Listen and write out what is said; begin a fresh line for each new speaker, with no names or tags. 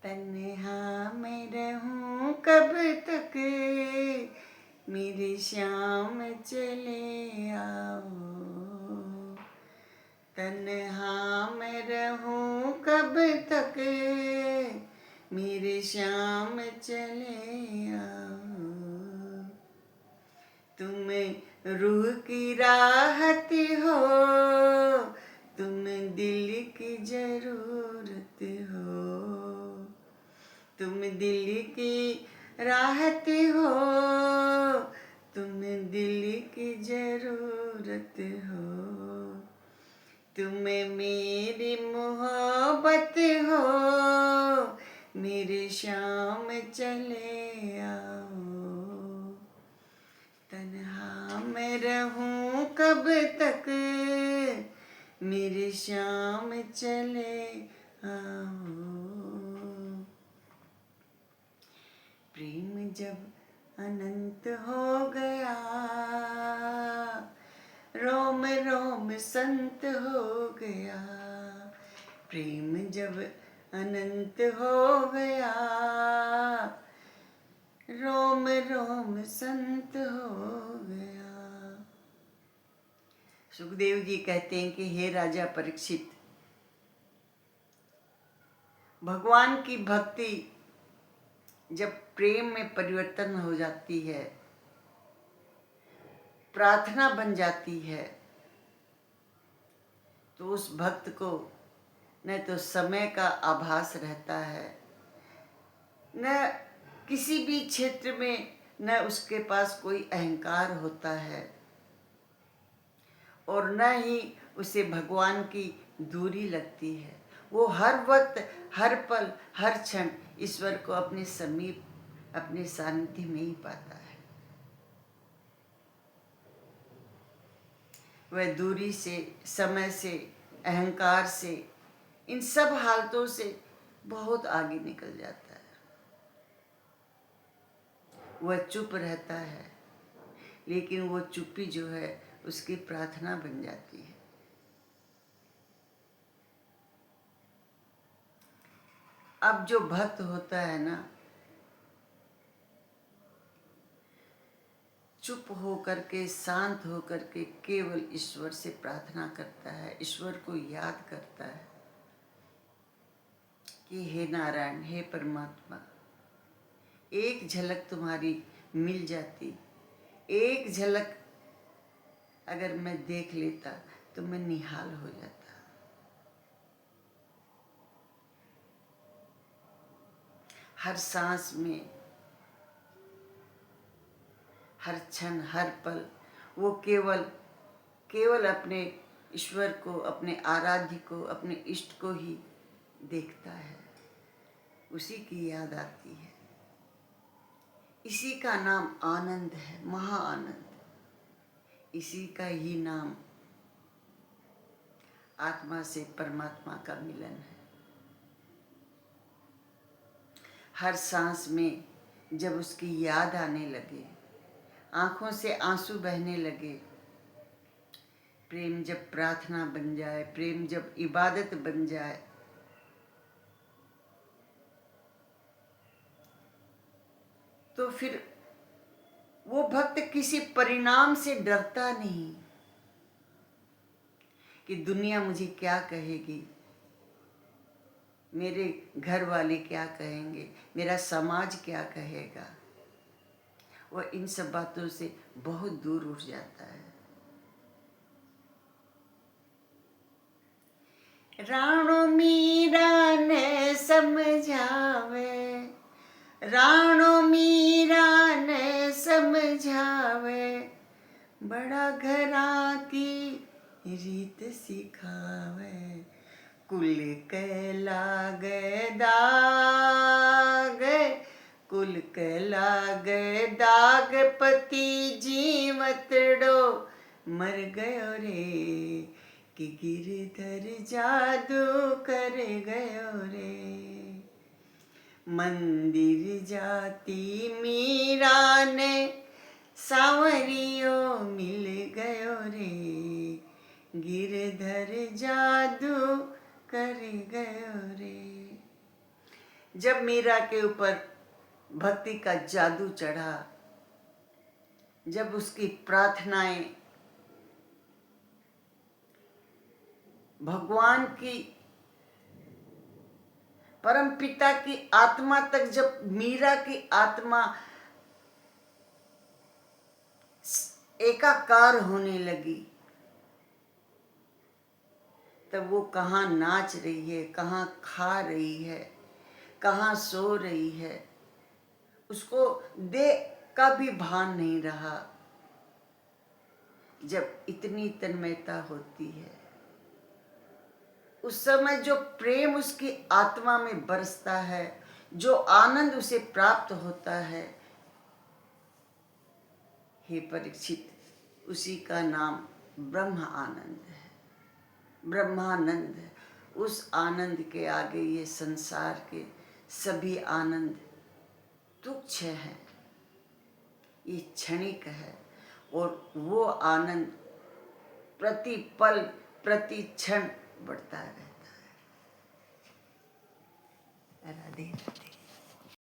तन्हा मैं रहूं कब तक, मेरे श्याम चले आओ। तन्हा मैं रहूं कब तक, मेरे श्याम चले आओ। तुम रूह की राहत हो, तुम दिल की जरूरत हो। तुम दिल की राहत हो, तुम दिल की जरूरत हो। तुम मेरी मोहब्बत हो, मेरे श्याम चले आओ। तन्हा मैं रहूं कब तक, मेरे श्याम चले आओ। प्रेम जब अनंत हो गया, रोम रोम संत हो गया। प्रेम जब अनंत हो गया, रोम रोम संत हो गया। सुखदेव जी कहते हैं कि हे राजा परीक्षित, भगवान की भक्ति जब प्रेम में परिवर्तन हो जाती है, प्रार्थना बन जाती है, तो उस भक्त को न तो समय का आभास रहता है, न किसी भी क्षेत्र में न उसके पास कोई अहंकार होता है, और न ही उसे भगवान की दूरी लगती है। वो हर वक्त, हर पल, हर क्षण ईश्वर को अपने समीप, अपने सानिध्य में ही पाता है। वह दूरी से, समय से, अहंकार से, इन सब हालतों से बहुत आगे निकल जाता है। वह चुप रहता है, लेकिन वो चुप्पी जो है उसकी प्रार्थना बन जाती है। अब जो भक्त होता है ना, चुप होकर के, शांत होकर के केवल ईश्वर से प्रार्थना करता है, ईश्वर को याद करता है कि हे नारायण, हे परमात्मा, एक झलक तुम्हारी मिल जाती, एक झलक अगर मैं देख लेता तो मैं निहाल हो जाता। हर सांस में, हर क्षण, हर पल वो केवल अपने ईश्वर को, अपने आराध्य को, अपने इष्ट को ही देखता है, उसी की याद आती है। इसी का नाम आनंद है, महा आनंद। इसी का ही नाम आत्मा से परमात्मा का मिलन है। हर सांस में जब उसकी याद आने लगे, आंखों से आंसू बहने लगे, प्रेम जब प्रार्थना बन जाए, प्रेम जब इबादत बन जाए, तो फिर वो भक्त किसी परिणाम से डरता नहीं कि दुनिया मुझे क्या कहेगी, मेरे घर वाले क्या कहेंगे, मेरा समाज क्या कहेगा। वह इन सब बातों से बहुत दूर उठ जाता है। राणो मीरा ने समझावे, राणो मीरा ने समझावे, बड़ा घरा की रीत सिखावे। कुल के लागे दाग, कुल के लागे दाग, पति जीवतड़ो मर गयो रे, कि गिरधर जादू कर गयो रे। मंदिर जाती मीरा ने, सांवरियो मिल गयो रे, गिरधर जादू कर गयो रे। जब मीरा के ऊपर भक्ति का जादू चढ़ा, जब उसकी प्रार्थनाएं भगवान की परम पिता की आत्मा तक, जब मीरा की आत्मा एकाकार होने लगी, तब वो कहाँ नाच रही है, कहाँ खा रही है, कहाँ सो रही है, उसको देह का भी भान नहीं रहा। जब इतनी तन्मयता होती है, उस समय जो प्रेम उसकी आत्मा में बरसता है, जो आनंद उसे प्राप्त होता है, हे परीक्षित, उसी का नाम ब्रह्म आनंद है, ब्रह्मानंद है। उस आनंद के आगे ये संसार के सभी आनंद तुच्छ हैं, ये क्षणिक है। और वो आनंद प्रति पल प्रति क्षण बढ़ता रहता है। राधे राधे।